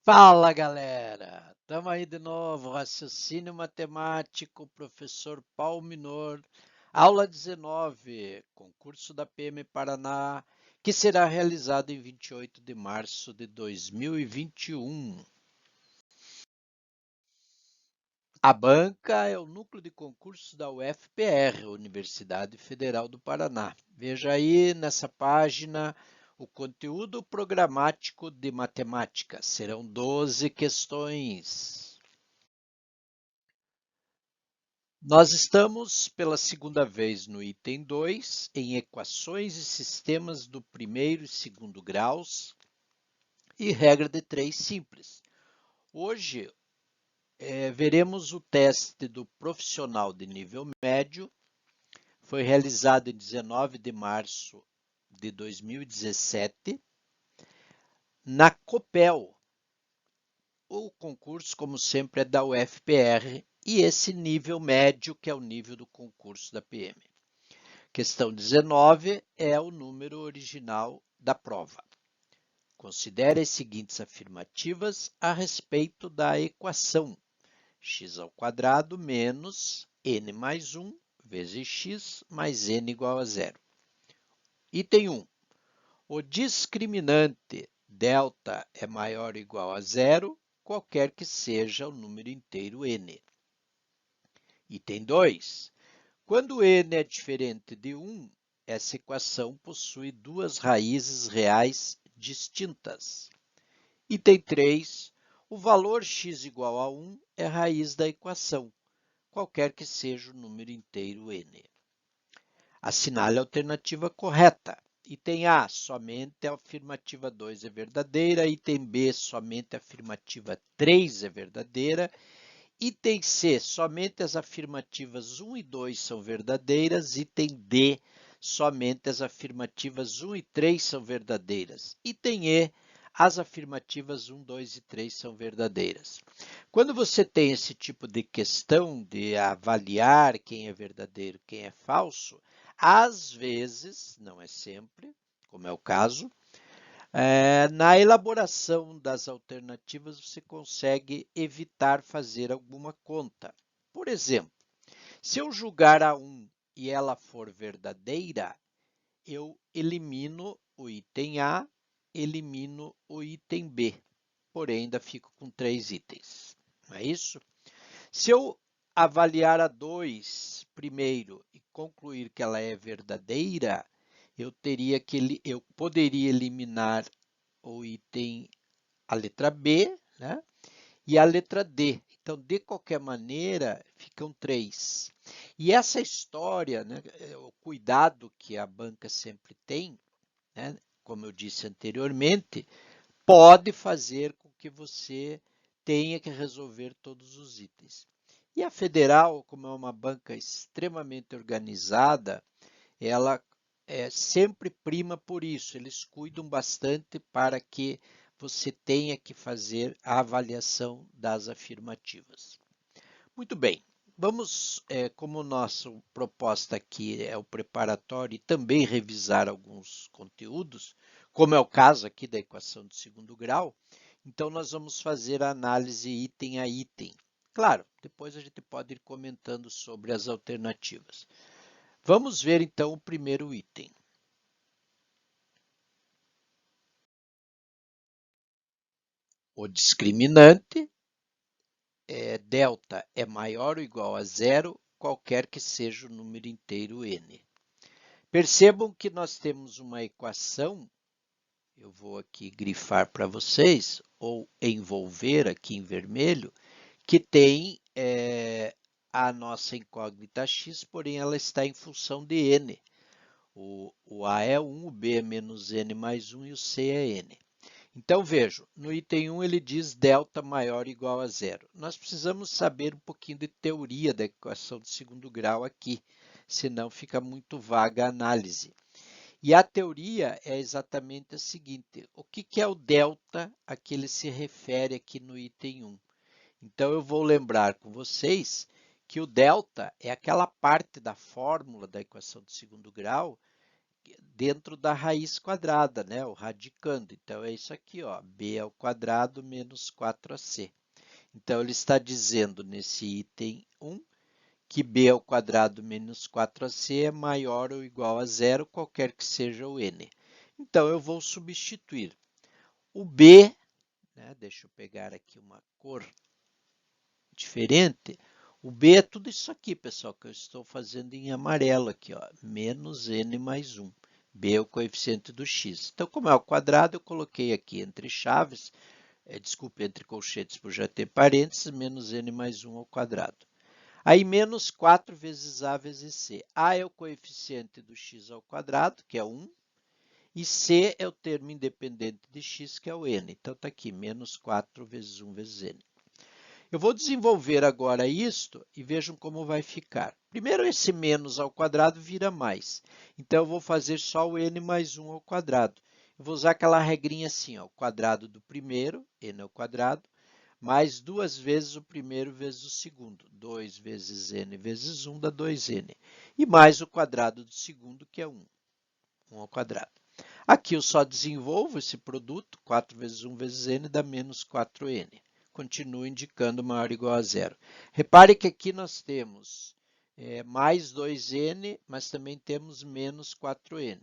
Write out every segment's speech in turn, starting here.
Fala, galera! Estamos aí de novo, raciocínio matemático, professor Paulo Minor, aula 19, concurso da PM Paraná, que será realizado em 28 de março de 2021. A banca é o núcleo de concursos da UFPR, Universidade Federal do Paraná. Veja aí nessa página o conteúdo programático de matemática. Serão 12 questões. Nós estamos pela segunda vez no item 2, em equações e sistemas do primeiro e segundo graus e regra de 3 simples. Hoje, veremos o teste do profissional de nível médio. Foi realizado em 19 de março de 2017 na Copel. O concurso, como sempre, é da UFPR e esse nível médio, que é o nível do concurso da PM. Questão 19 é o número original da prova. Considere as seguintes afirmativas a respeito da equação x² menos n mais 1 vezes x mais n igual a zero. Item 1. O discriminante delta é maior ou igual a zero, qualquer que seja o número inteiro n. Item 2. Quando n é diferente de 1, essa equação possui duas raízes reais distintas. Item 3. O valor x igual a 1 é raiz da equação, qualquer que seja o número inteiro n. Assinale a alternativa correta. Item A, somente a afirmativa 2 é verdadeira. Item B, somente a afirmativa 3 é verdadeira. Item C, somente as afirmativas 1 e 2 são verdadeiras. Item D, somente as afirmativas 1 e 3 são verdadeiras. Item E, as afirmativas 1, 2 e 3 são verdadeiras. Quando você tem esse tipo de questão de avaliar quem é verdadeiro, quem é falso, às vezes, não é sempre, como é o caso, na elaboração das alternativas você consegue evitar fazer alguma conta. Por exemplo, se eu julgar a 1 e ela for verdadeira, eu elimino o item A, elimino o item B, porém ainda fico com 3 itens, não é isso? Se eu avaliar a 2 primeiro e concluir que ela é verdadeira, eu poderia eliminar o item, a letra B, né? E a letra D. Então, de qualquer maneira, ficam 3. E essa história, né, o cuidado que a banca sempre tem, né, como eu disse anteriormente, pode fazer com que você tenha que resolver todos os itens. E a Federal, como é uma banca extremamente organizada, ela sempre prima por isso. Eles cuidam bastante para que você tenha que fazer a avaliação das afirmativas. Muito bem, vamos, como nossa proposta aqui é o preparatório e também revisar alguns conteúdos, como é o caso aqui da equação de segundo grau, então nós vamos fazer a análise item a item. Claro, depois a gente pode ir comentando sobre as alternativas. Vamos ver então o primeiro item. O discriminante delta é maior ou igual a zero, qualquer que seja o número inteiro n. Percebam que nós temos uma equação, eu vou aqui grifar para vocês, ou envolver aqui em vermelho, que tem a nossa incógnita x, porém ela está em função de n. O A é 1, o B é menos n mais 1 e o C é n. Então, vejo, no item 1 ele diz delta maior ou igual a zero. Nós precisamos saber um pouquinho de teoria da equação de segundo grau aqui, senão fica muito vaga a análise. E a teoria é exatamente a seguinte: o que é o delta a que ele se refere aqui no item 1? Então, eu vou lembrar com vocês que o delta é aquela parte da fórmula da equação de segundo grau dentro da raiz quadrada, né? O radicando. Então, é isso aqui, ó, b ao quadrado menos 4ac. Então, ele está dizendo nesse item 1 que b ao quadrado menos 4ac é maior ou igual a zero, qualquer que seja o n. Então, eu vou substituir o b, né? Deixa eu pegar aqui uma cor diferente. O b é tudo isso aqui, pessoal, que eu estou fazendo em amarelo aqui, ó, menos n mais 1. B é o coeficiente do x. Então, como é ao quadrado, eu coloquei aqui entre chaves, desculpe, entre colchetes, por já ter parênteses, menos n mais 1 ao quadrado. Aí, menos 4 vezes a vezes c. A é o coeficiente do x ao quadrado, que é 1, e c é o termo independente de x, que é o n. Então, está aqui, menos 4 vezes 1 vezes n. Eu vou desenvolver agora isto e vejam como vai ficar. Primeiro, esse menos ao quadrado vira mais. Então, eu vou fazer só o n mais 1 ao quadrado. Eu vou usar aquela regrinha assim, ó, o quadrado do primeiro, n ao quadrado, mais 2 vezes o primeiro vezes o segundo. 2 vezes n vezes 1 dá 2n. E mais o quadrado do segundo, que é 1. 1 ao quadrado. Aqui eu só desenvolvo esse produto, 4 vezes 1 vezes n dá menos 4n. Continuo indicando maior ou igual a zero. Repare que aqui nós temos mais 2n, mas também temos menos 4n.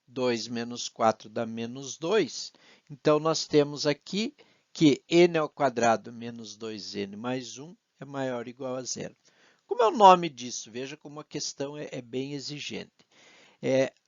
2 menos 4 dá menos 2. Então, nós temos aqui que n ao quadrado menos 2n mais 1 é maior ou igual a zero. Como é o nome disso? Veja como a questão é bem exigente.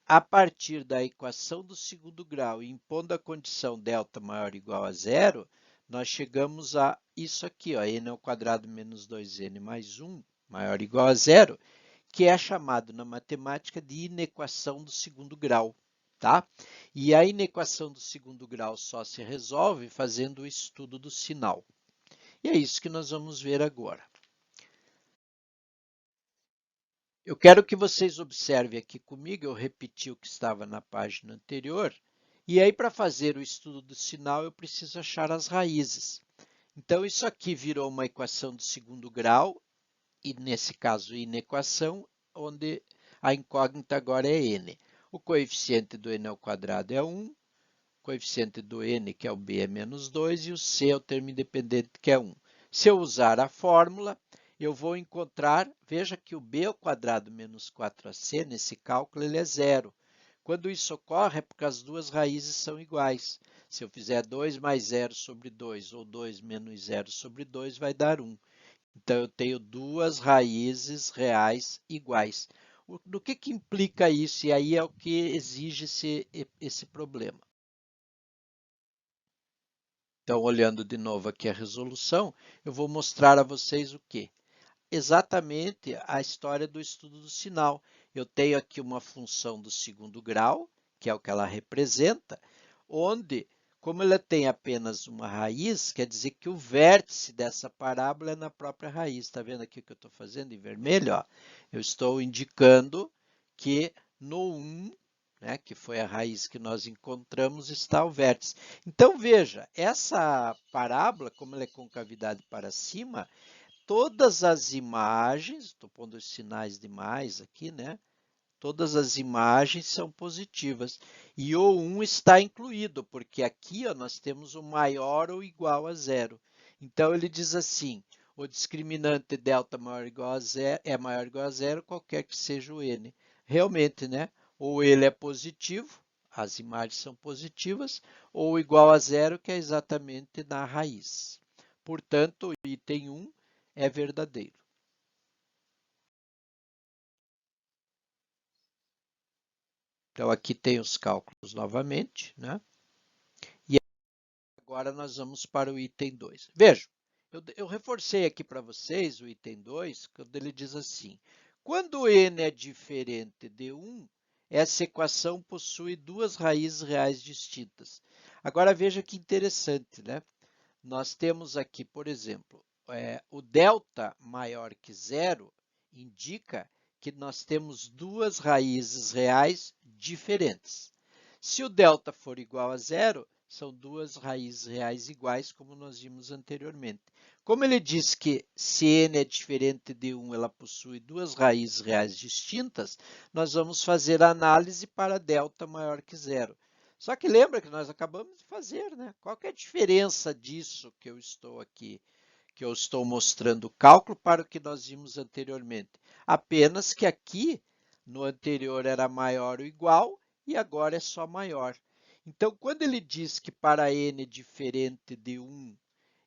A partir da equação do segundo grau, impondo a condição delta maior ou igual a zero, nós chegamos a isso aqui, ó, n ao quadrado menos 2n mais 1 maior ou igual a zero, que é chamado na matemática de inequação do segundo grau. Tá? E a inequação do segundo grau só se resolve fazendo o estudo do sinal. E é isso que nós vamos ver agora. Eu quero que vocês observem aqui comigo, eu repeti o que estava na página anterior, e aí para fazer o estudo do sinal eu preciso achar as raízes. Então isso aqui virou uma equação de segundo grau, e nesse caso inequação, onde a incógnita agora é n. O coeficiente do n ao quadrado é 1, o coeficiente do n, que é o b, é menos 2, e o c é o termo independente, que é 1. Se eu usar a fórmula, eu vou encontrar, veja que o b ao quadrado menos 4ac, nesse cálculo, ele é zero. Quando isso ocorre, é porque as duas raízes são iguais. Se eu fizer 2 mais 0 sobre 2 ou 2 menos 0 sobre 2, vai dar 1. Então, eu tenho duas raízes reais iguais. Do que implica isso? E aí é o que exige esse problema. Então, olhando de novo aqui a resolução, eu vou mostrar a vocês o quê? Exatamente a história do estudo do sinal. Eu tenho aqui uma função do segundo grau, que é o que ela representa, onde, como ela tem apenas uma raiz, quer dizer que o vértice dessa parábola é na própria raiz. Está vendo aqui o que eu estou fazendo em vermelho? Ó? Eu estou indicando que no 1, né, que foi a raiz que nós encontramos, está o vértice. Então, veja, essa parábola, como ela é concavidade para cima, todas as imagens, estou pondo os sinais de mais aqui, né? Todas as imagens são positivas. E o 1 está incluído, porque aqui ó, nós temos o maior ou igual a zero. Então, ele diz assim, o discriminante delta maior ou igual a zero, é maior ou igual a zero, qualquer que seja o n. Realmente, né? Ou ele é positivo, as imagens são positivas, ou igual a zero, que é exatamente na raiz. Portanto, o item 1 é verdadeiro. Então, aqui tem os cálculos novamente, né? E agora nós vamos para o item 2. Vejam, eu reforcei aqui para vocês o item 2, quando ele diz assim, quando n é diferente de 1, essa equação possui duas raízes reais distintas. Agora, veja que interessante, né? Nós temos aqui, por exemplo, o delta maior que zero indica que nós temos duas raízes reais diferentes. Se o delta for igual a zero, são duas raízes reais iguais, como nós vimos anteriormente. Como ele diz que se n é diferente de 1, ela possui duas raízes reais distintas, nós vamos fazer a análise para delta maior que zero. Só que lembra que nós acabamos de fazer, né? Qual que é a diferença disso que eu estou aqui, que eu estou mostrando o cálculo para o que nós vimos anteriormente? Apenas que aqui, no anterior era maior ou igual, e agora é só maior. Então, quando ele diz que para n diferente de 1,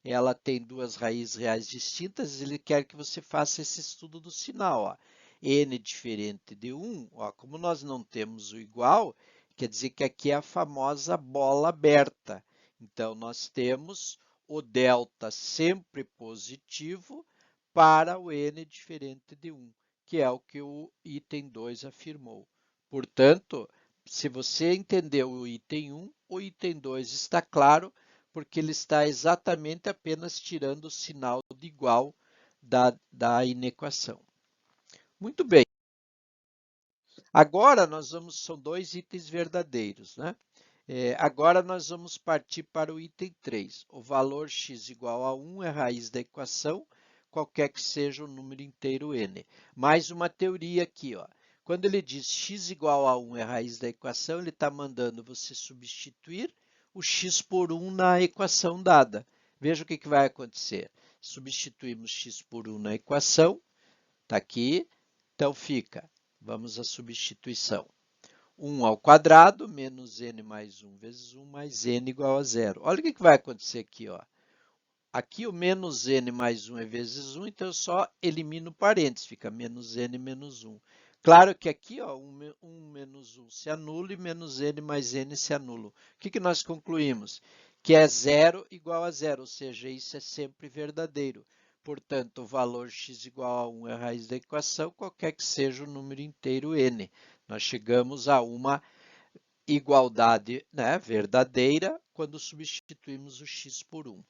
ela tem duas raízes reais distintas, ele quer que você faça esse estudo do sinal. Ó. N diferente de 1, ó, como nós não temos o igual, quer dizer que aqui é a famosa bola aberta. Então, nós temos o delta sempre positivo para o n diferente de 1, que é o que o item 2 afirmou. Portanto, se você entendeu o item 1, o item 2 está claro, porque ele está exatamente apenas tirando o sinal de igual da inequação. Muito bem. Agora nós vamos, são dois itens verdadeiros, né? Agora nós vamos partir para o item 3. O valor x igual a 1 é a raiz da equação, qualquer que seja o número inteiro n. Mais uma teoria aqui, ó. Quando ele diz x igual a 1 é a raiz da equação, ele está mandando você substituir o x por 1 na equação dada. Veja o que vai acontecer. Substituímos x por 1 na equação, está aqui, então fica, vamos à substituição. 1 ao quadrado menos n mais 1 vezes 1 mais n igual a zero. Olha o que vai acontecer aqui. Ó. Aqui o menos n mais 1 é vezes 1, então eu só elimino parênteses, fica menos n menos 1. Claro que aqui ó, 1 menos 1 se anula e menos n mais n se anula. O que nós concluímos? Que é zero igual a zero, ou seja, isso é sempre verdadeiro. Portanto, o valor x igual a 1 é a raiz da equação, qualquer que seja o número inteiro n. Nós chegamos a uma igualdade, né, verdadeira quando substituímos o x por 1.